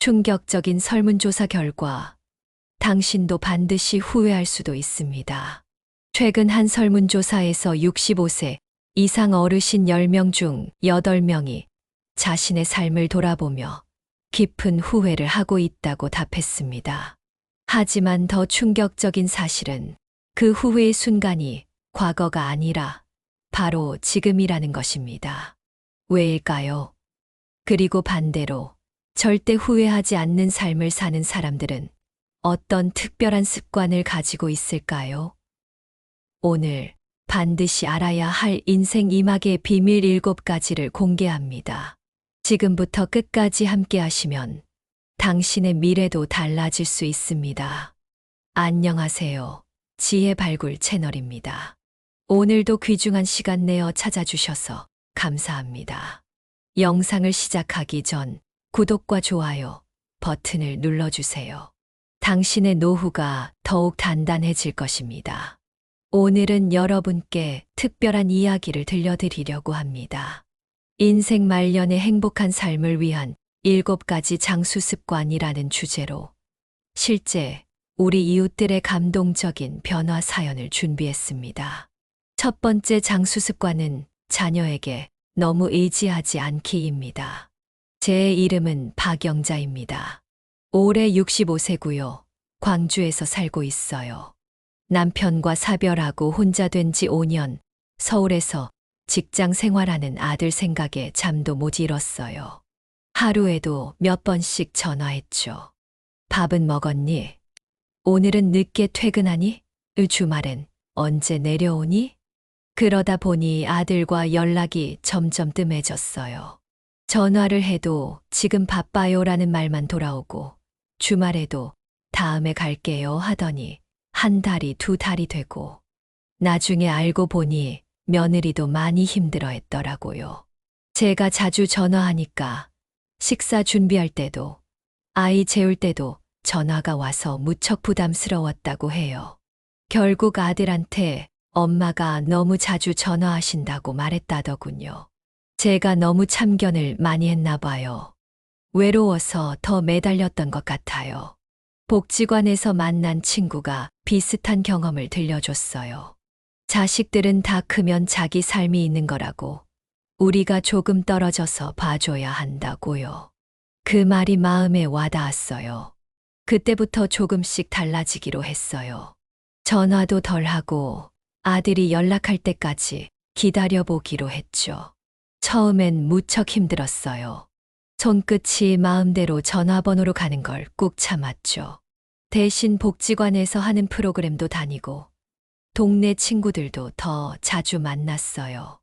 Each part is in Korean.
충격적인 설문조사 결과 당신도 반드시 후회할 수도 있습니다. 최근 한 설문조사에서 65세 이상 어르신 10명 중 8명이 자신의 삶을 돌아보며 깊은 후회를 하고 있다고 답했습니다. 하지만 더 충격적인 사실은 그 후회의 순간이 과거가 아니라 바로 지금이라는 것입니다. 왜일까요? 그리고 반대로 절대 후회하지 않는 삶을 사는 사람들은 어떤 특별한 습관을 가지고 있을까요? 오늘 반드시 알아야 할 인생 이막의 비밀 7가지를 공개합니다. 지금부터 끝까지 함께 하시면 당신의 미래도 달라질 수 있습니다. 안녕하세요. 지혜 발굴 채널입니다. 오늘도 귀중한 시간 내어 찾아주셔서 감사합니다. 영상을 시작하기 전 구독과 좋아요 버튼을 눌러주세요. 당신의 노후가 더욱 단단해질 것입니다. 오늘은 여러분께 특별한 이야기를 들려드리려고 합니다. 인생 말년의 행복한 삶을 위한 7가지 장수 습관이라는 주제로 실제 우리 이웃들의 감동적인 변화 사연을 준비했습니다. 첫 번째 장수 습관은 자녀에게 너무 의지하지 않기입니다. 제 이름은 박영자입니다. 올해 65세고요. 광주에서 살고 있어요. 남편과 사별하고 혼자 된 지 5년, 서울에서 직장 생활하는 아들 생각에 잠도 못 이뤘어요. 하루에도 몇 번씩 전화했죠. 밥은 먹었니? 오늘은 늦게 퇴근하니? 주말엔 언제 내려오니? 그러다 보니 아들과 연락이 점점 뜸해졌어요. 전화를 해도 지금 바빠요라는 말만 돌아오고 주말에도 다음에 갈게요 하더니 한 달이 2달이 되고 나중에 알고 보니 며느리도 많이 힘들어했더라고요. 제가 자주 전화하니까 식사 준비할 때도 아이 재울 때도 전화가 와서 무척 부담스러웠다고 해요. 결국 아들한테 엄마가 너무 자주 전화하신다고 말했다더군요. 제가 너무 참견을 많이 했나 봐요. 외로워서 더 매달렸던 것 같아요. 복지관에서 만난 친구가 비슷한 경험을 들려줬어요. 자식들은 다 크면 자기 삶이 있는 거라고 우리가 조금 떨어져서 봐줘야 한다고요. 그 말이 마음에 와닿았어요. 그때부터 조금씩 달라지기로 했어요. 전화도 덜 하고 아들이 연락할 때까지 기다려보기로 했죠. 처음엔 무척 힘들었어요. 손끝이 마음대로 전화번호로 가는 걸 꾹 참았죠. 대신 복지관에서 하는 프로그램도 다니고 동네 친구들도 더 자주 만났어요.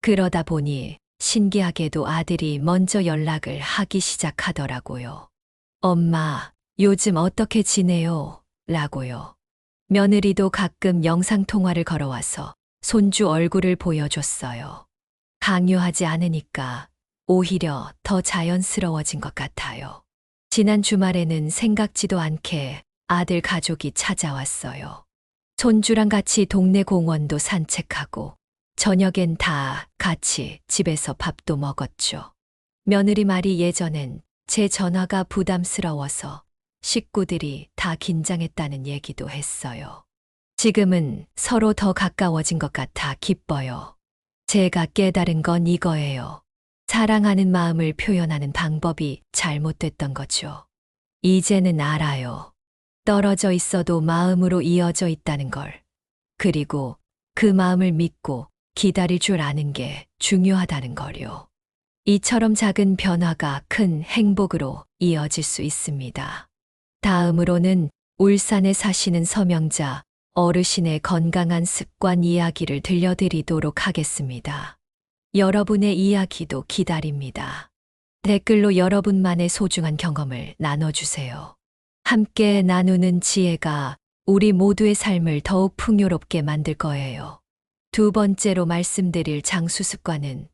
그러다 보니 신기하게도 아들이 먼저 연락을 하기 시작하더라고요. 엄마, 요즘 어떻게 지내요? 라고요. 며느리도 가끔 영상통화를 걸어와서 손주 얼굴을 보여줬어요. 강요하지 않으니까 오히려 더 자연스러워진 것 같아요. 지난 주말에는 생각지도 않게 아들 가족이 찾아왔어요. 손주랑 같이 동네 공원도 산책하고 저녁엔 다 같이 집에서 밥도 먹었죠. 며느리 말이 예전엔 제 전화가 부담스러워서 식구들이 다 긴장했다는 얘기도 했어요. 지금은 서로 더 가까워진 것 같아 기뻐요. 제가 깨달은 건 이거예요. 사랑하는 마음을 표현하는 방법이 잘못됐던 거죠. 이제는 알아요. 떨어져 있어도 마음으로 이어져 있다는 걸. 그리고 그 마음을 믿고 기다릴 줄 아는 게 중요하다는 걸요. 이처럼 작은 변화가 큰 행복으로 이어질 수 있습니다. 다음으로는 울산에 사시는 서명자 어르신의 건강한 습관 이야기를 들려드리도록 하겠습니다. 여러분의 이야기도 기다립니다. 댓글로 여러분만의 소중한 경험을 나눠주세요. 함께 나누는 지혜가 우리 모두의 삶을 더욱 풍요롭게 만들 거예요. 두 번째로 말씀드릴 장수 습관은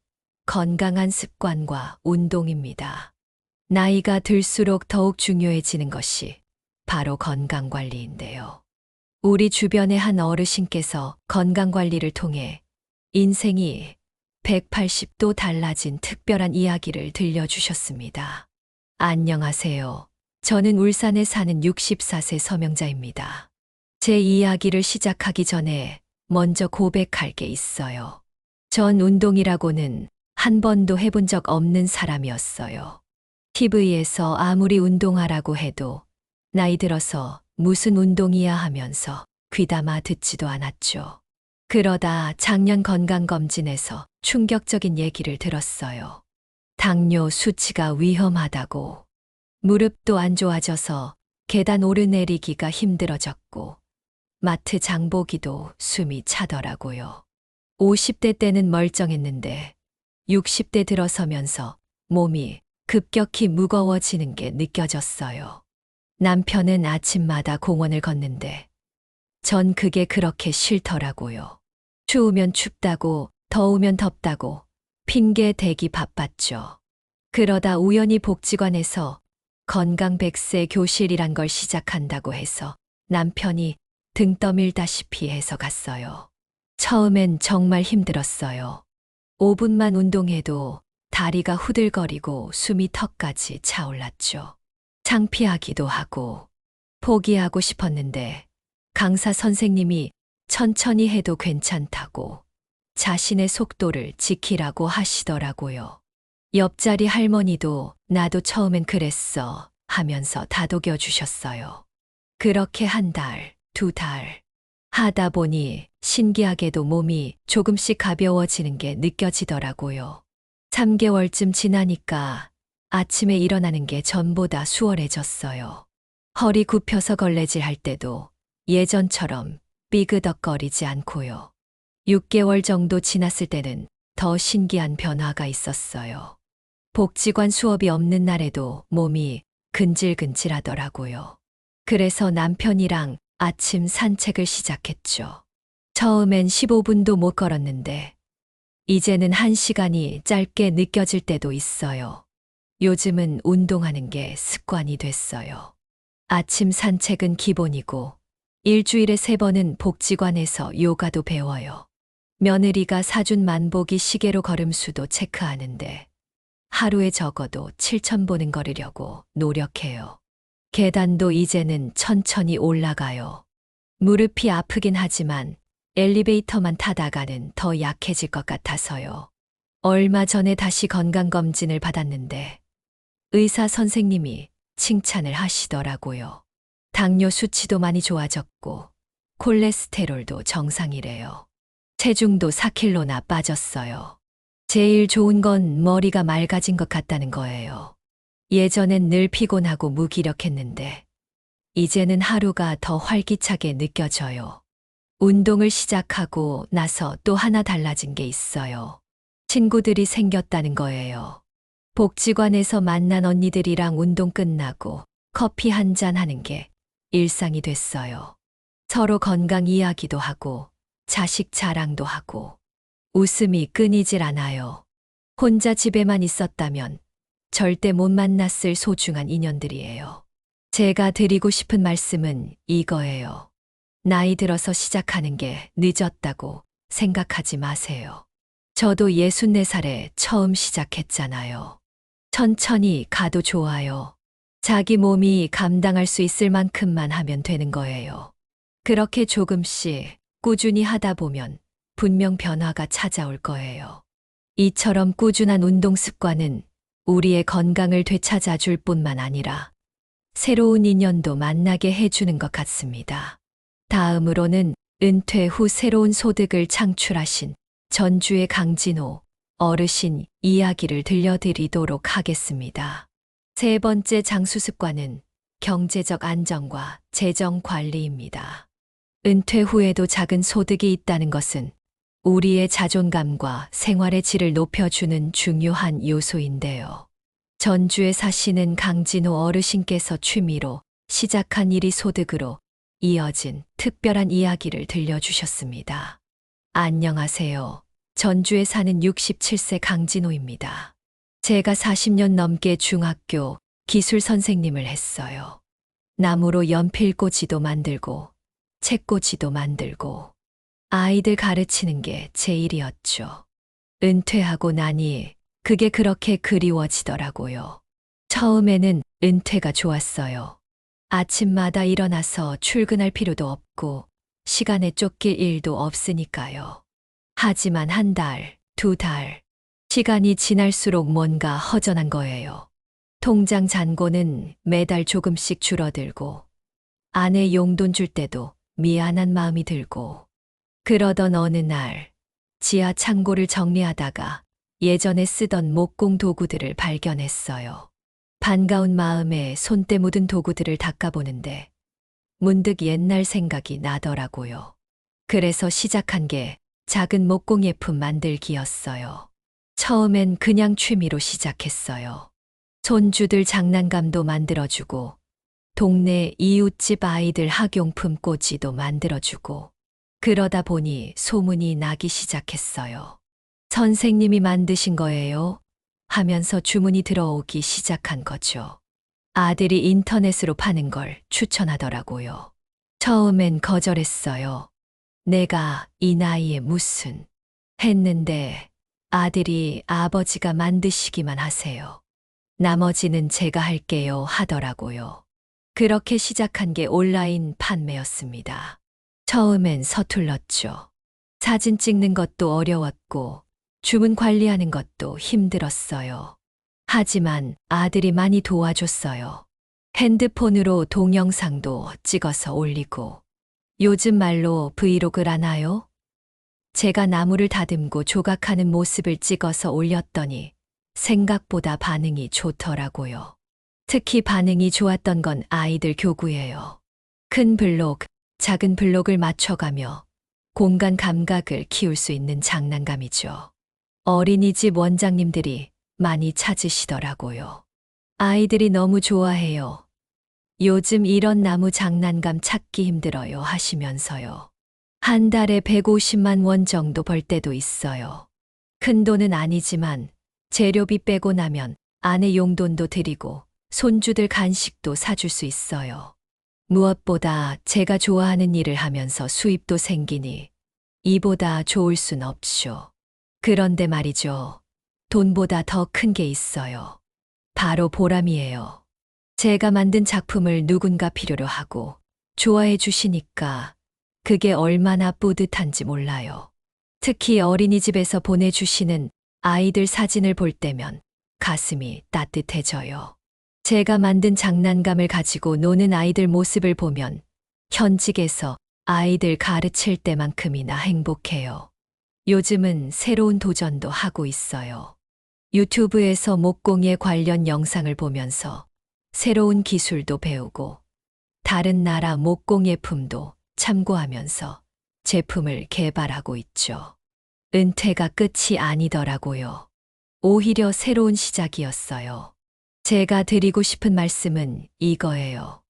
건강한 습관과 운동입니다. 나이가 들수록 더욱 중요해지는 것이 바로 건강관리인데요. 우리 주변의 한 어르신께서 건강관리를 통해 인생이 180도 달라진 특별한 이야기를 들려주셨습니다. 안녕하세요. 저는 울산에 사는 64세 서명자입니다. 제 이야기를 시작하기 전에 먼저 고백할 게 있어요. 전 운동이라고는 한 번도 해본 적 없는 사람이었어요. TV에서 아무리 운동하라고 해도 나이 들어서 무슨 운동이야 하면서 귀담아 듣지도 않았죠. 그러다 작년 건강검진에서 충격적인 얘기를 들었어요. 당뇨 수치가 위험하다고. 무릎도 안 좋아져서 계단 오르내리기가 힘들어졌고, 마트 장 보기도 숨이 차더라고요. 50대 때는 멀쩡했는데, 60대 들어서면서 몸이 급격히 무거워지는 게 느껴졌어요. 남편은 아침마다 공원을 걷는데, 전 그게 그렇게 싫더라고요. 추우면 춥다고, 더우면 덥다고, 핑계 대기 바빴죠. 그러다 우연히 복지관에서 건강 100세 교실이란 걸 시작한다고 해서 남편이 등 떠밀다시피 해서 갔어요. 처음엔 정말 힘들었어요. 5분만 운동해도 다리가 후들거리고 숨이 턱까지 차올랐죠. 창피하기도 하고 포기하고 싶었는데 강사 선생님이 천천히 해도 괜찮다고 자신의 속도를 지키라고 하시더라고요. 옆자리 할머니도 나도 처음엔 그랬어 하면서 다독여 주셨어요. 그렇게 한 달, 두 달 하다 보니 신기하게도 몸이 조금씩 가벼워지는 게 느껴지더라고요. 3개월쯤 지나니까 아침에 일어나는 게 전보다 수월해졌어요. 허리 굽혀서 걸레질 할 때도 예전처럼 삐그덕거리지 않고요. 6개월 정도 지났을 때는 더 신기한 변화가 있었어요. 복지관 수업이 없는 날에도 몸이 근질근질하더라고요. 그래서 남편이랑 아침 산책을 시작했죠. 처음엔 15분도 못 걸었는데, 이제는 1시간이 짧게 느껴질 때도 있어요. 요즘은 운동하는 게 습관이 됐어요. 아침 산책은 기본이고, 일주일에 3번은 복지관에서 요가도 배워요. 며느리가 사준 만보기 시계로 걸음수도 체크하는데, 하루에 적어도 7,000보는 걸으려고 노력해요. 계단도 이제는 천천히 올라가요. 무릎이 아프긴 하지만 엘리베이터만 타다가는 더 약해질 것 같아서요. 얼마 전에 다시 건강검진을 받았는데 의사 선생님이 칭찬을 하시더라고요. 당뇨 수치도 많이 좋아졌고 콜레스테롤도 정상이래요. 체중도 4kg나 빠졌어요. 제일 좋은 건 머리가 맑아진 것 같다는 거예요. 예전엔 늘 피곤하고 무기력했는데 이제는 하루가 더 활기차게 느껴져요. 운동을 시작하고 나서 또 하나 달라진 게 있어요. 친구들이 생겼다는 거예요. 복지관에서 만난 언니들이랑 운동 끝나고 커피 한 잔 하는 게 일상이 됐어요. 서로 건강 이야기도 하고 자식 자랑도 하고 웃음이 끊이질 않아요. 혼자 집에만 있었다면 절대 못 만났을 소중한 인연들이에요. 제가 드리고 싶은 말씀은 이거예요. 나이 들어서 시작하는 게 늦었다고 생각하지 마세요. 저도 64살에 처음 시작했잖아요. 천천히 가도 좋아요. 자기 몸이 감당할 수 있을 만큼만 하면 되는 거예요. 그렇게 조금씩 꾸준히 하다 보면 분명 변화가 찾아올 거예요. 이처럼 꾸준한 운동 습관은 우리의 건강을 되찾아 줄 뿐만 아니라 새로운 인연도 만나게 해주는 것 같습니다. 다음으로는 은퇴 후 새로운 소득을 창출하신 전주의 강진호 어르신 이야기를 들려드리도록 하겠습니다. 세 번째 장수 습관은 경제적 안정과 재정 관리입니다. 은퇴 후에도 작은 소득이 있다는 것은 우리의 자존감과 생활의 질을 높여주는 중요한 요소인데요. 전주에 사시는 강진호 어르신께서 취미로 시작한 일이 소득으로 이어진 특별한 이야기를 들려주셨습니다. 안녕하세요. 전주에 사는 67세 강진호입니다. 제가 40년 넘게 중학교 기술 선생님을 했어요. 나무로 연필꽂이도 만들고 책꽂이도 만들고 아이들 가르치는 게 제 일이었죠. 은퇴하고 나니 그게 그렇게 그리워지더라고요. 처음에는 은퇴가 좋았어요. 아침마다 일어나서 출근할 필요도 없고 시간에 쫓길 일도 없으니까요. 하지만 한 달, 두 달, 시간이 지날수록 뭔가 허전한 거예요. 통장 잔고는 매달 조금씩 줄어들고 아내 용돈 줄 때도 미안한 마음이 들고 그러던 어느 날 지하 창고를 정리하다가 예전에 쓰던 목공 도구들을 발견했어요. 반가운 마음에 손때 묻은 도구들을 닦아보는데 문득 옛날 생각이 나더라고요. 그래서 시작한 게 작은 목공 예품 만들기였어요. 처음엔 그냥 취미로 시작했어요. 손주들 장난감도 만들어주고 동네 이웃집 아이들 학용품 꼬지도 만들어주고 그러다 보니 소문이 나기 시작했어요. 선생님이 만드신 거예요? 하면서 주문이 들어오기 시작한 거죠. 아들이 인터넷으로 파는 걸 추천하더라고요. 처음엔 거절했어요. 내가 이 나이에 무슨 했는데 아들이 아버지가 만드시기만 하세요. 나머지는 제가 할게요 하더라고요. 그렇게 시작한 게 온라인 판매였습니다. 처음엔 서툴렀죠. 사진 찍는 것도 어려웠고 주문 관리하는 것도 힘들었어요. 하지만 아들이 많이 도와줬어요. 핸드폰으로 동영상도 찍어서 올리고 요즘 말로 브이로그라나요? 제가 나무를 다듬고 조각하는 모습을 찍어서 올렸더니 생각보다 반응이 좋더라고요. 특히 반응이 좋았던 건 아이들 교구예요. 큰 블록, 작은 블록을 맞춰가며 공간 감각을 키울 수 있는 장난감이죠. 어린이집 원장님들이 많이 찾으시더라고요. 아이들이 너무 좋아해요. 요즘 이런 나무 장난감 찾기 힘들어요 하시면서요. 한 달에 150만 원 정도 벌 때도 있어요. 큰 돈은 아니지만 재료비 빼고 나면 아내 용돈도 드리고 손주들 간식도 사줄 수 있어요. 무엇보다 제가 좋아하는 일을 하면서 수입도 생기니 이보다 좋을 순 없쇼. 그런데 말이죠. 돈보다 더 큰 게 있어요. 바로 보람이에요. 제가 만든 작품을 누군가 필요로 하고 좋아해 주시니까 그게 얼마나 뿌듯한지 몰라요. 특히 어린이집에서 보내주시는 아이들 사진을 볼 때면 가슴이 따뜻해져요. 제가 만든 장난감을 가지고 노는 아이들 모습을 보면 현직에서 아이들 가르칠 때만큼이나 행복해요. 요즘은 새로운 도전도 하고 있어요. 유튜브에서 목공예 관련 영상을 보면서 새로운 기술도 배우고 다른 나라 목공 예품도 참고하면서 제품을 개발하고 있죠. 은퇴가 끝이 아니더라고요. 오히려 새로운 시작이었어요. 제가 드리고 싶은 말씀은 이거예요.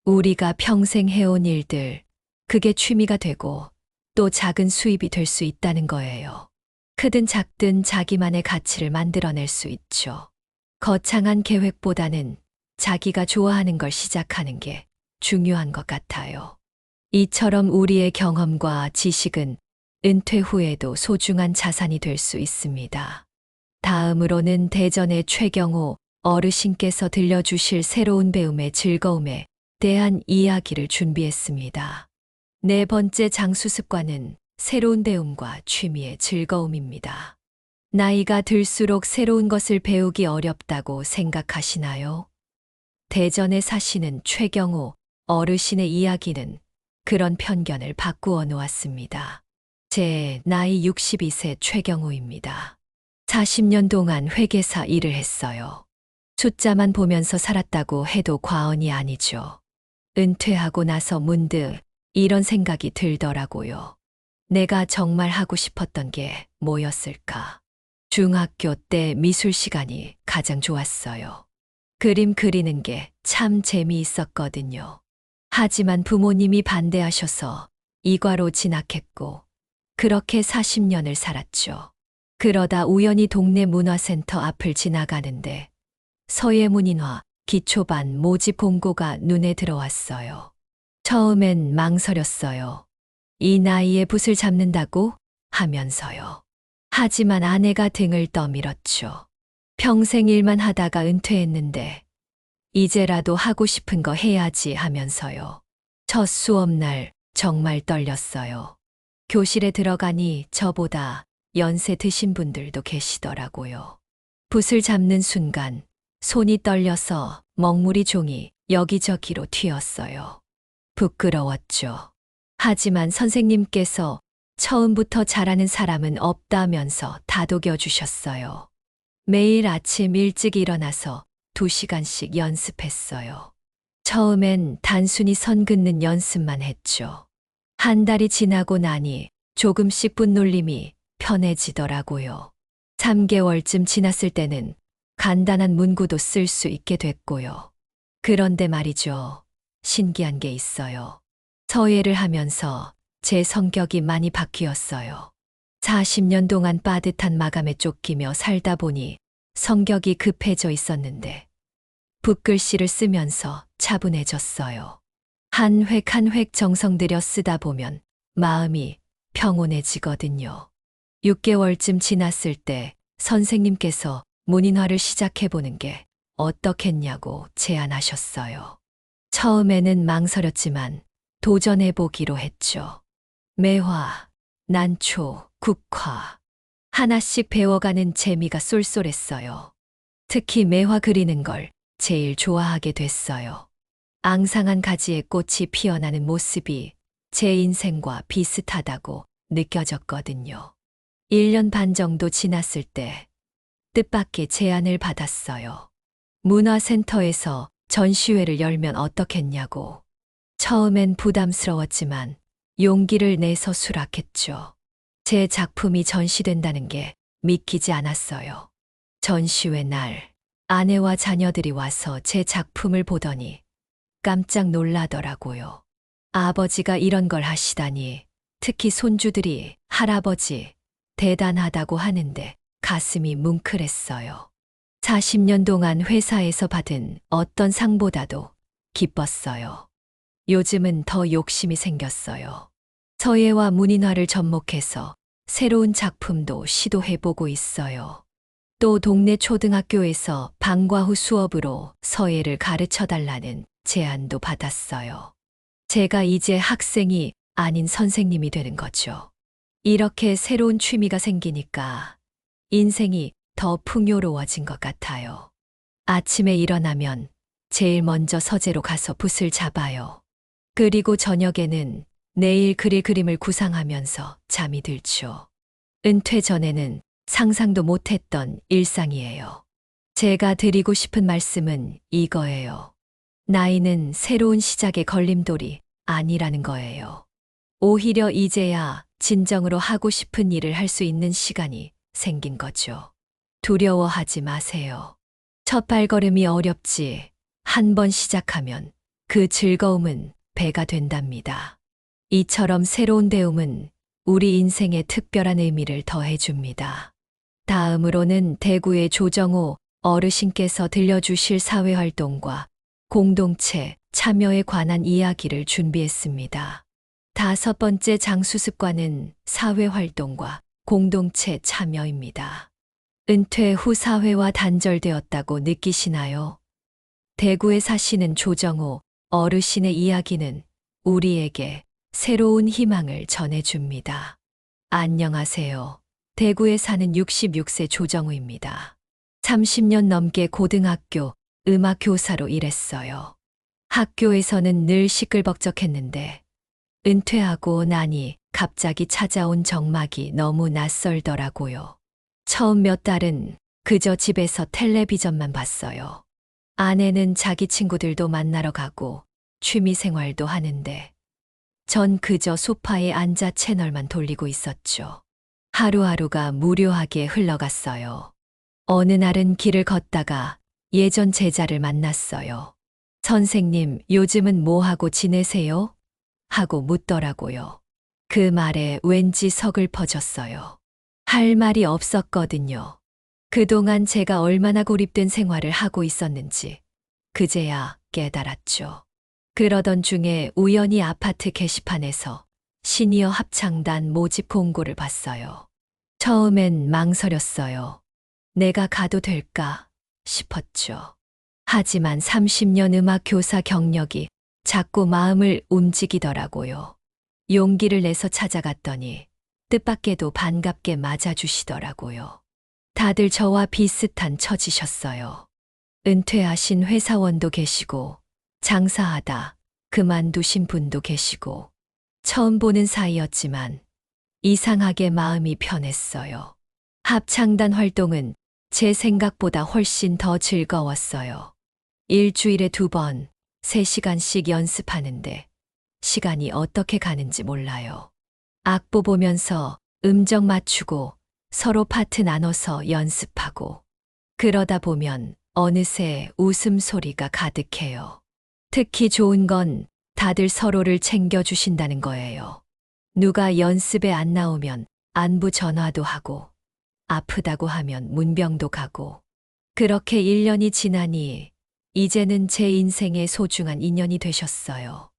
우리가 평생 해온 일들, 그게 취미가 되고 또 작은 수입이 될 수 있다는 거예요. 크든 작든 자기만의 가치를 만들어낼 수 있죠. 거창한 계획보다는 자기가 좋아하는 걸 시작하는 게 중요한 것 같아요. 이처럼 우리의 경험과 지식은 은퇴 후에도 소중한 자산이 될 수 있습니다. 다음으로는 대전의 최경호 어르신께서 들려주실 새로운 배움의 즐거움에 대한 이야기를 준비했습니다. 네 번째 장수 습관은 새로운 배움과 취미의 즐거움입니다. 나이가 들수록 새로운 것을 배우기 어렵다고 생각하시나요? 대전에 사시는 최경호 어르신의 이야기는 그런 편견을 바꾸어 놓았습니다. 제 나이 62세 최경호입니다. 40년 동안 회계사 일을 했어요. 숫자만 보면서 살았다고 해도 과언이 아니죠. 은퇴하고 나서 문득 이런 생각이 들더라고요. 내가 정말 하고 싶었던 게 뭐였을까? 중학교 때 미술 시간이 가장 좋았어요. 그림 그리는 게 참 재미있었거든요. 하지만 부모님이 반대하셔서 이과로 진학했고 그렇게 40년을 살았죠. 그러다 우연히 동네 문화센터 앞을 지나가는데 서예문인화 기초반 모집 공고가 눈에 들어왔어요. 처음엔 망설였어요. 이 나이에 붓을 잡는다고 하면서요. 하지만 아내가 등을 떠밀었죠. 평생 일만 하다가 은퇴했는데 이제라도 하고 싶은 거 해야지 하면서요. 첫 수업날 정말 떨렸어요. 교실에 들어가니 저보다 연세 드신 분들도 계시더라고요. 붓을 잡는 순간 손이 떨려서 먹물이 종이 여기저기로 튀었어요. 부끄러웠죠. 하지만 선생님께서 처음부터 잘하는 사람은 없다면서 다독여 주셨어요. 매일 아침 일찍 일어나서 2시간씩 연습했어요. 처음엔 단순히 선 긋는 연습만 했죠. 한 달이 지나고 나니 조금씩 붓놀림이 편해지더라고요. 3개월쯤 지났을 때는 간단한 문구도 쓸 수 있게 됐고요. 그런데 말이죠. 신기한 게 있어요. 서예를 하면서 제 성격이 많이 바뀌었어요. 40년 동안 빠듯한 마감에 쫓기며 살다 보니 성격이 급해져 있었는데 붓글씨를 쓰면서 차분해졌어요. 한 획 한 획 정성 들여 쓰다 보면 마음이 평온해지거든요. 6개월쯤 지났을 때 선생님께서 문인화를 시작해보는 게 어떻겠냐고 제안하셨어요. 처음에는 망설였지만 도전해보기로 했죠. 매화, 난초, 국화. 하나씩 배워가는 재미가 쏠쏠했어요. 특히 매화 그리는 걸 제일 좋아하게 됐어요. 앙상한 가지에 꽃이 피어나는 모습이 제 인생과 비슷하다고 느껴졌거든요. 1년 반 정도 지났을 때 뜻밖의 제안을 받았어요. 문화센터에서 전시회를 열면 어떻겠냐고. 처음엔 부담스러웠지만 용기를 내서 수락했죠. 제 작품이 전시된다는 게 믿기지 않았어요. 전시회 날 아내와 자녀들이 와서 제 작품을 보더니 깜짝 놀라더라고요. 아버지가 이런 걸 하시다니, 특히 손주들이 할아버지 대단하다고 하는데 가슴이 뭉클했어요. 40년 동안 회사에서 받은 어떤 상보다도 기뻤어요. 요즘은 더 욕심이 생겼어요. 서예와 문인화를 접목해서 새로운 작품도 시도해보고 있어요. 또 동네 초등학교에서 방과 후 수업으로 서예를 가르쳐달라는 제안도 받았어요. 제가 이제 학생이 아닌 선생님이 되는 거죠. 이렇게 새로운 취미가 생기니까 인생이 더 풍요로워진 것 같아요. 아침에 일어나면 제일 먼저 서재로 가서 붓을 잡아요. 그리고 저녁에는 내일 그릴 그림을 구상하면서 잠이 들죠. 은퇴 전에는 상상도 못했던 일상이에요. 제가 드리고 싶은 말씀은 이거예요. 나이는 새로운 시작의 걸림돌이 아니라는 거예요. 오히려 이제야 진정으로 하고 싶은 일을 할 수 있는 시간이 생긴 거죠. 두려워하지 마세요. 첫 발걸음이 어렵지, 한 번 시작하면 그 즐거움은 배가 된답니다. 이처럼 새로운 배움은 우리 인생에 특별한 의미를 더해줍니다. 다음으로는 대구의 조정호 어르신께서 들려주실 사회활동과 공동체 참여에 관한 이야기를 준비했습니다. 5번째 장수습관은 사회활동과 공동체 참여입니다. 은퇴 후 사회와 단절되었다고 느끼시나요? 대구에 사시는 조정호 어르신의 이야기는 우리에게 새로운 희망을 전해줍니다. 안녕하세요. 대구에 사는 66세 조정호입니다. 30년 넘게 고등학교 음악 교사로 일했어요. 학교에서는 늘 시끌벅적했는데 은퇴하고 나니 갑자기 찾아온 정막이 너무 낯설더라고요. 처음 몇 달은 그저 집에서 텔레비전만 봤어요. 아내는 자기 친구들도 만나러 가고 취미 생활도 하는데 전 그저 소파에 앉아 채널만 돌리고 있었죠. 하루하루가 무료하게 흘러갔어요. 어느 날은 길을 걷다가 예전 제자를 만났어요. 선생님, 요즘은 뭐 하고 지내세요? 하고 묻더라고요. 그 말에 왠지 서글퍼졌어요. 할 말이 없었거든요. 그동안 제가 얼마나 고립된 생활을 하고 있었는지 그제야 깨달았죠. 그러던 중에 우연히 아파트 게시판에서 시니어 합창단 모집 공고를 봤어요. 처음엔 망설였어요. 내가 가도 될까 싶었죠. 하지만 30년 음악 교사 경력이 자꾸 마음을 움직이더라고요. 용기를 내서 찾아갔더니 뜻밖에도 반갑게 맞아주시더라고요. 다들 저와 비슷한 처지셨어요. 은퇴하신 회사원도 계시고, 장사하다 그만두신 분도 계시고, 처음 보는 사이였지만 이상하게 마음이 편했어요. 합창단 활동은 제 생각보다 훨씬 더 즐거웠어요. 일주일에 2번, 3시간씩 연습하는데 시간이 어떻게 가는지 몰라요. 악보 보면서 음정 맞추고 서로 파트 나눠서 연습하고 그러다 보면 어느새 웃음소리가 가득해요. 특히 좋은 건 다들 서로를 챙겨주신다는 거예요. 누가 연습에 안 나오면 안부 전화도 하고 아프다고 하면 문병도 가고 그렇게 1년이 지나니 이제는 제 인생의 소중한 인연이 되셨어요.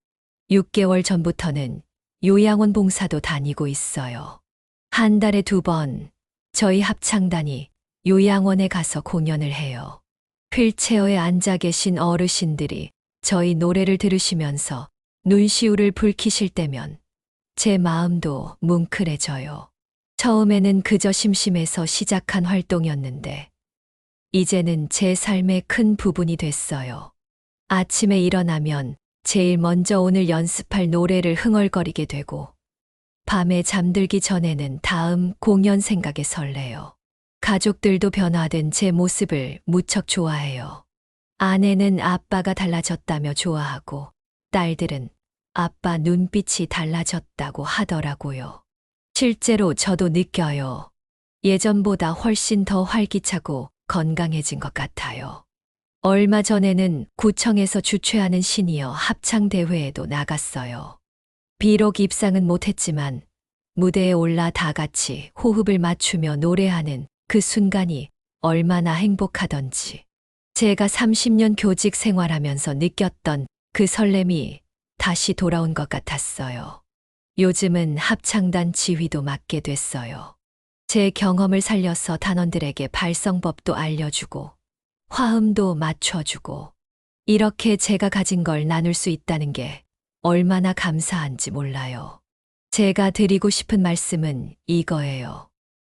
6개월 전부터는 요양원 봉사도 다니고 있어요. 한 달에 2번 저희 합창단이 요양원에 가서 공연을 해요. 휠체어에 앉아 계신 어르신들이 저희 노래를 들으시면서 눈시울을 붉히실 때면 제 마음도 뭉클해져요. 처음에는 그저 심심해서 시작한 활동이었는데 이제는 제 삶의 큰 부분이 됐어요. 아침에 일어나면 제일 먼저 오늘 연습할 노래를 흥얼거리게 되고 밤에 잠들기 전에는 다음 공연 생각에 설레요. 가족들도 변화된 제 모습을 무척 좋아해요. 아내는 아빠가 달라졌다며 좋아하고 딸들은 아빠 눈빛이 달라졌다고 하더라고요. 실제로 저도 느껴요. 예전보다 훨씬 더 활기차고 건강해진 것 같아요. 얼마 전에는 구청에서 주최하는 시니어 합창대회에도 나갔어요. 비록 입상은 못했지만 무대에 올라 다 같이 호흡을 맞추며 노래하는 그 순간이 얼마나 행복하던지. 제가 30년 교직 생활하면서 느꼈던 그 설렘이 다시 돌아온 것 같았어요. 요즘은 합창단 지휘도 맡게 됐어요. 제 경험을 살려서 단원들에게 발성법도 알려주고 화음도 맞춰주고 이렇게 제가 가진 걸 나눌 수 있다는 게 얼마나 감사한지 몰라요. 제가 드리고 싶은 말씀은 이거예요.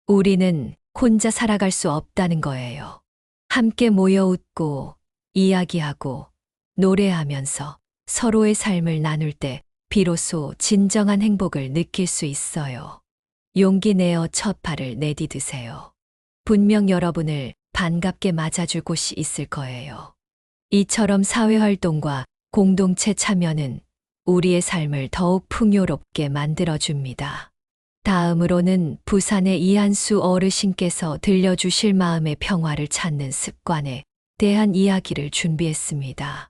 우리는 혼자 살아갈 수 없다는 거예요. 함께 모여 웃고 이야기하고 노래하면서 서로의 삶을 나눌 때 비로소 진정한 행복을 느낄 수 있어요. 용기 내어 첫 발을 내디드세요. 분명 여러분을 반갑게 맞아줄 곳이 있을 거예요. 이처럼 사회활동과 공동체 참여는 우리의 삶을 더욱 풍요롭게 만들어줍니다. 다음으로는 부산의 이한수 어르신께서 들려주실 마음의 평화를 찾는 습관에 대한 이야기를 준비했습니다.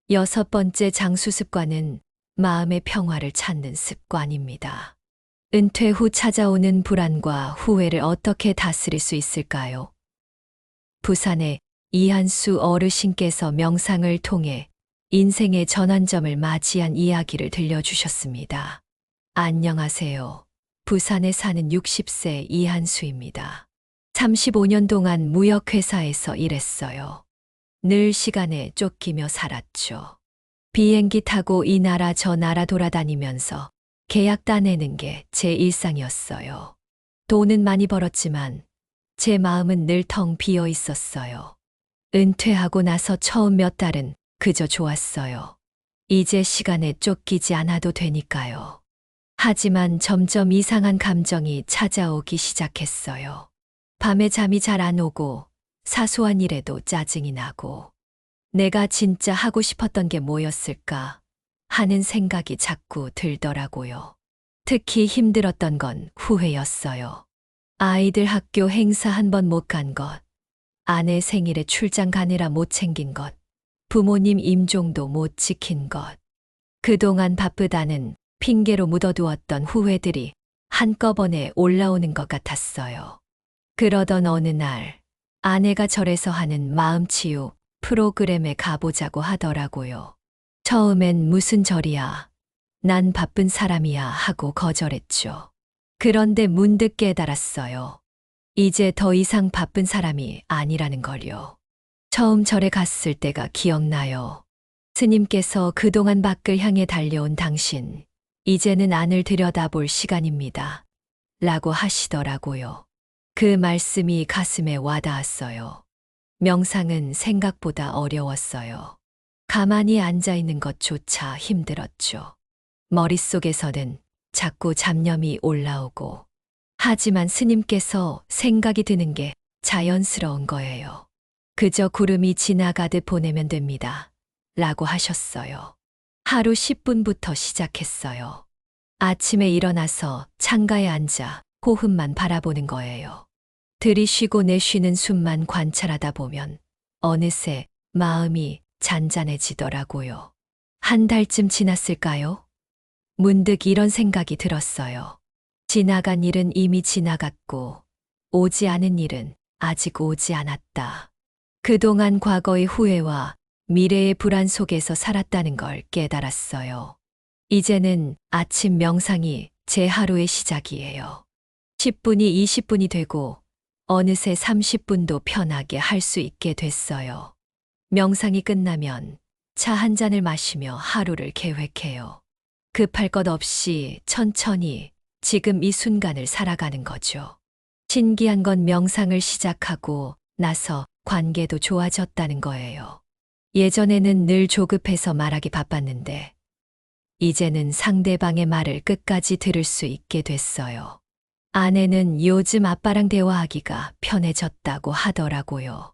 6번째 장수 습관은 마음의 평화를 찾는 습관입니다. 은퇴 후 찾아오는 불안과 후회를 어떻게 다스릴 수 있을까요? 부산의 이한수 어르신께서 명상을 통해 인생의 전환점을 맞이한 이야기를 들려주셨습니다. 안녕하세요. 부산에 사는 60세 이한수입니다. 35년 동안 무역회사에서 일했어요. 늘 시간에 쫓기며 살았죠. 비행기 타고 이 나라 저 나라 돌아다니면서 계약 따내는 게 제 일상이었어요. 돈은 많이 벌었지만 제 마음은 늘 텅 비어 있었어요. 은퇴하고 나서 처음 몇 달은 그저 좋았어요. 이제 시간에 쫓기지 않아도 되니까요. 하지만 점점 이상한 감정이 찾아오기 시작했어요. 밤에 잠이 잘 안 오고 사소한 일에도 짜증이 나고 내가 진짜 하고 싶었던 게 뭐였을까 하는 생각이 자꾸 들더라고요. 특히 힘들었던 건 후회였어요. 아이들 학교 행사 한 번 못 간 것, 아내 생일에 출장 가느라 못 챙긴 것, 부모님 임종도 못 지킨 것. 그동안 바쁘다는 핑계로 묻어두었던 후회들이 한꺼번에 올라오는 것 같았어요. 그러던 어느 날 아내가 절에서 하는 마음치유 프로그램에 가보자고 하더라고요. 처음엔 무슨 절이야, 난 바쁜 사람이야 하고 거절했죠. 그런데 문득 깨달았어요. 이제 더 이상 바쁜 사람이 아니라는 걸요. 처음 절에 갔을 때가 기억나요. 스님께서 그동안 밖을 향해 달려온 당신, 이제는 안을 들여다볼 시간입니다. 라고 하시더라고요. 그 말씀이 가슴에 와닿았어요. 명상은 생각보다 어려웠어요. 가만히 앉아 있는 것조차 힘들었죠. 머릿속에서는 자꾸 잡념이 올라오고, 하지만 스님께서 생각이 드는 게 자연스러운 거예요. 그저 구름이 지나가듯 보내면 됩니다. 라고 하셨어요. 하루 10분부터 시작했어요. 아침에 일어나서 창가에 앉아 호흡만 바라보는 거예요. 들이쉬고 내쉬는 숨만 관찰하다 보면 어느새 마음이 잔잔해지더라고요. 한 달쯤 지났을까요? 문득 이런 생각이 들었어요. 지나간 일은 이미 지나갔고, 오지 않은 일은 아직 오지 않았다. 그동안 과거의 후회와 미래의 불안 속에서 살았다는 걸 깨달았어요. 이제는 아침 명상이 제 하루의 시작이에요. 10분이 20분이 되고 어느새 30분도 편하게 할 수 있게 됐어요. 명상이 끝나면 차 한 잔을 마시며 하루를 계획해요. 급할 것 없이 천천히 지금 이 순간을 살아가는 거죠. 신기한 건 명상을 시작하고 나서 관계도 좋아졌다는 거예요. 예전에는 늘 조급해서 말하기 바빴는데, 이제는 상대방의 말을 끝까지 들을 수 있게 됐어요. 아내는 요즘 아빠랑 대화하기가 편해졌다고 하더라고요.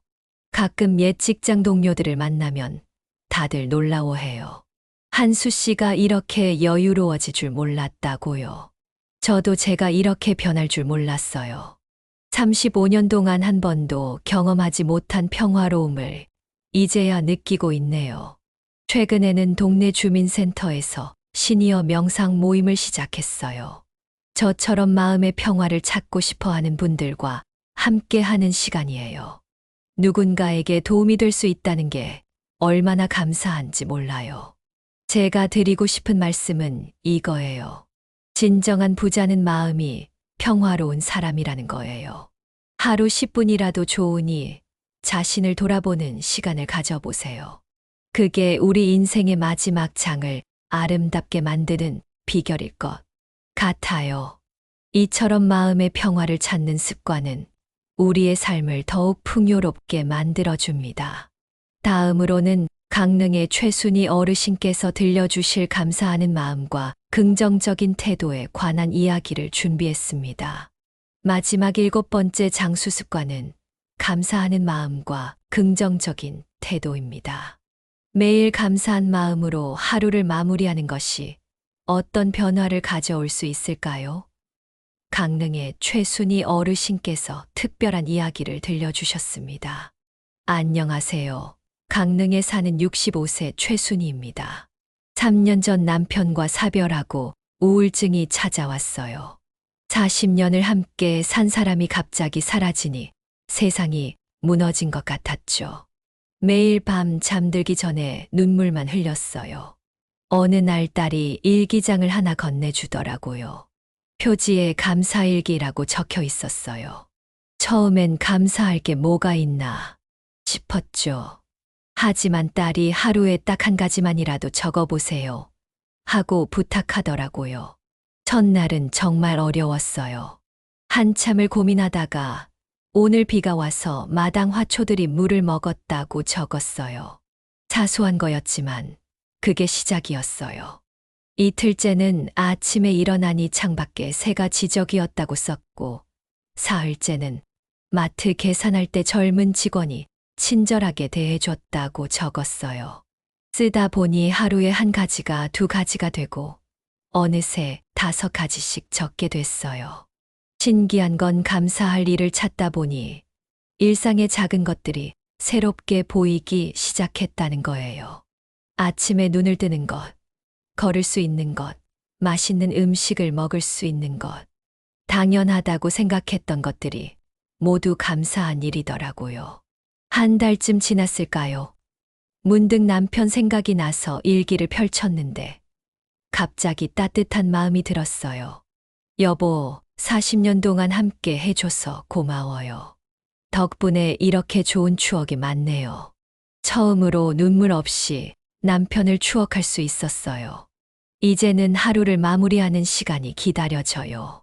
가끔 옛 직장 동료들을 만나면 다들 놀라워해요. 한수 씨가 이렇게 여유로워질 줄 몰랐다고요. 저도 제가 이렇게 변할 줄 몰랐어요. 35년 동안 한 번도 경험하지 못한 평화로움을 이제야 느끼고 있네요. 최근에는 동네 주민센터에서 시니어 명상 모임을 시작했어요. 저처럼 마음의 평화를 찾고 싶어 하는 분들과 함께 하는 시간이에요. 누군가에게 도움이 될 수 있다는 게 얼마나 감사한지 몰라요. 제가 드리고 싶은 말씀은 이거예요. 진정한 부자는 마음이 평화로운 사람이라는 거예요. 하루 10분이라도 좋으니 자신을 돌아보는 시간을 가져보세요. 그게 우리 인생의 마지막 장을 아름답게 만드는 비결일 것 같아요. 이처럼 마음의 평화를 찾는 습관은 우리의 삶을 더욱 풍요롭게 만들어줍니다. 다음으로는 강릉의 최순희 어르신께서 들려주실 감사하는 마음과 긍정적인 태도에 관한 이야기를 준비했습니다. 마지막 7번째 장수 습관은 감사하는 마음과 긍정적인 태도입니다. 매일 감사한 마음으로 하루를 마무리하는 것이 어떤 변화를 가져올 수 있을까요? 강릉의 최순희 어르신께서 특별한 이야기를 들려주셨습니다. 안녕하세요. 강릉에 사는 65세 최순희입니다. 3년 전 남편과 사별하고 우울증이 찾아왔어요. 40년을 함께 산 사람이 갑자기 사라지니 세상이 무너진 것 같았죠. 매일 밤 잠들기 전에 눈물만 흘렸어요. 어느 날 딸이 일기장을 하나 건네주더라고요. 표지에 감사일기라고 적혀 있었어요. 처음엔 감사할 게 뭐가 있나 싶었죠. 하지만 딸이 하루에 딱 한 가지만이라도 적어보세요 하고 부탁하더라고요. 첫날은 정말 어려웠어요. 한참을 고민하다가 오늘 비가 와서 마당 화초들이 물을 먹었다고 적었어요. 사소한 거였지만 그게 시작이었어요. 이틀째는 아침에 일어나니 창밖에 새가 지저귀였다고 썼고, 사흘째는 마트 계산할 때 젊은 직원이 친절하게 대해줬다고 적었어요. 쓰다 보니 하루에 한 가지가 두 가지가 되고 어느새 5가지씩 적게 됐어요. 신기한 건 감사할 일을 찾다 보니 일상의 작은 것들이 새롭게 보이기 시작했다는 거예요. 아침에 눈을 뜨는 것, 걸을 수 있는 것, 맛있는 음식을 먹을 수 있는 것, 당연하다고 생각했던 것들이 모두 감사한 일이더라고요. 한 달쯤 지났을까요? 문득 남편 생각이 나서 일기를 펼쳤는데 갑자기 따뜻한 마음이 들었어요. 여보, 40년 동안 함께 해줘서 고마워요. 덕분에 이렇게 좋은 추억이 많네요. 처음으로 눈물 없이 남편을 추억할 수 있었어요. 이제는 하루를 마무리하는 시간이 기다려져요.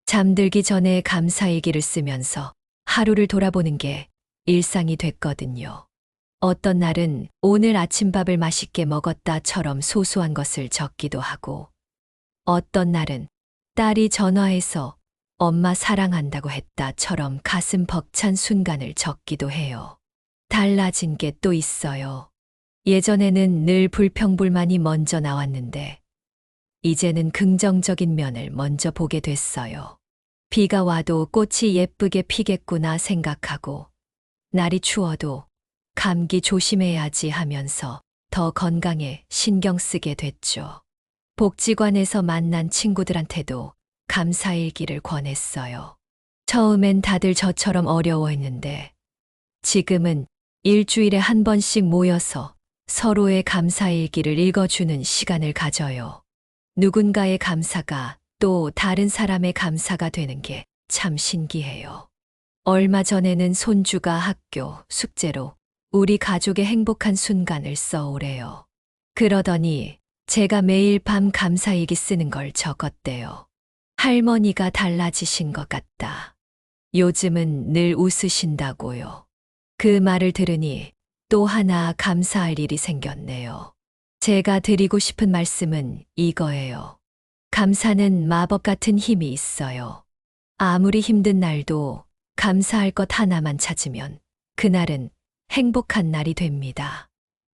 잠들기 전에 감사일기를 쓰면서 하루를 돌아보는 게 일상이 됐거든요. 어떤 날은 오늘 아침밥을 맛있게 먹었다처럼 소소한 것을 적기도 하고, 어떤 날은 딸이 전화해서 엄마 사랑한다고 했다처럼 가슴 벅찬 순간을 적기도 해요. 달라진 게 또 있어요. 예전에는 늘 불평불만이 먼저 나왔는데, 이제는 긍정적인 면을 먼저 보게 됐어요. 비가 와도 꽃이 예쁘게 피겠구나 생각하고, 날이 추워도 감기 조심해야지 하면서 더 건강에 신경 쓰게 됐죠. 복지관에서 만난 친구들한테도 감사일기를 권했어요. 처음엔 다들 저처럼 어려워했는데, 지금은 일주일에 한 번씩 모여서 서로의 감사일기를 읽어주는 시간을 가져요. 누군가의 감사가 또 다른 사람의 감사가 되는 게 참 신기해요. 얼마 전에는 손주가 학교 숙제로 우리 가족의 행복한 순간을 써오래요. 그러더니 제가 매일 밤 감사일기 쓰는 걸 적었대요. 할머니가 달라지신 것 같다. 요즘은 늘 웃으신다고요. 그 말을 들으니 또 하나 감사할 일이 생겼네요. 제가 드리고 싶은 말씀은 이거예요. 감사는 마법 같은 힘이 있어요. 아무리 힘든 날도 감사할 것 하나만 찾으면 그날은 행복한 날이 됩니다.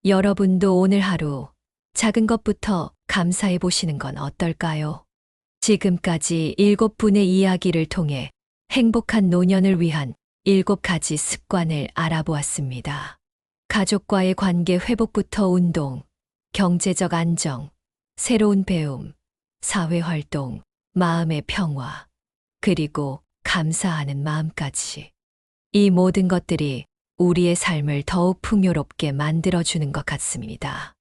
여러분도 오늘 하루 작은 것부터 감사해 보시는 건 어떨까요? 지금까지 7분의 이야기를 통해 행복한 노년을 위한 7가지 습관을 알아보았습니다. 가족과의 관계 회복부터 운동, 경제적 안정, 새로운 배움, 사회활동, 마음의 평화, 그리고 감사하는 마음까지. 이 모든 것들이 우리의 삶을 더욱 풍요롭게 만들어주는 것 같습니다.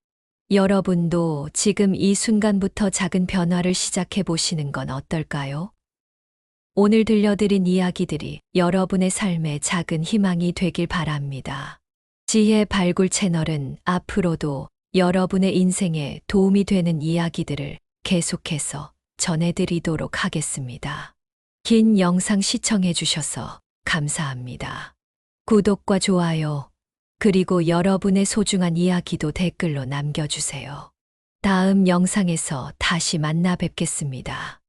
여러분도 지금 이 순간부터 작은 변화를 시작해 보시는 건 어떨까요? 오늘 들려드린 이야기들이 여러분의 삶에 작은 희망이 되길 바랍니다. 지혜 발굴 채널은 앞으로도 여러분의 인생에 도움이 되는 이야기들을 계속해서 전해드리도록 하겠습니다. 긴 영상 시청해 주셔서 감사합니다. 구독과 좋아요, 그리고 여러분의 소중한 이야기도 댓글로 남겨주세요. 다음 영상에서 다시 만나 뵙겠습니다.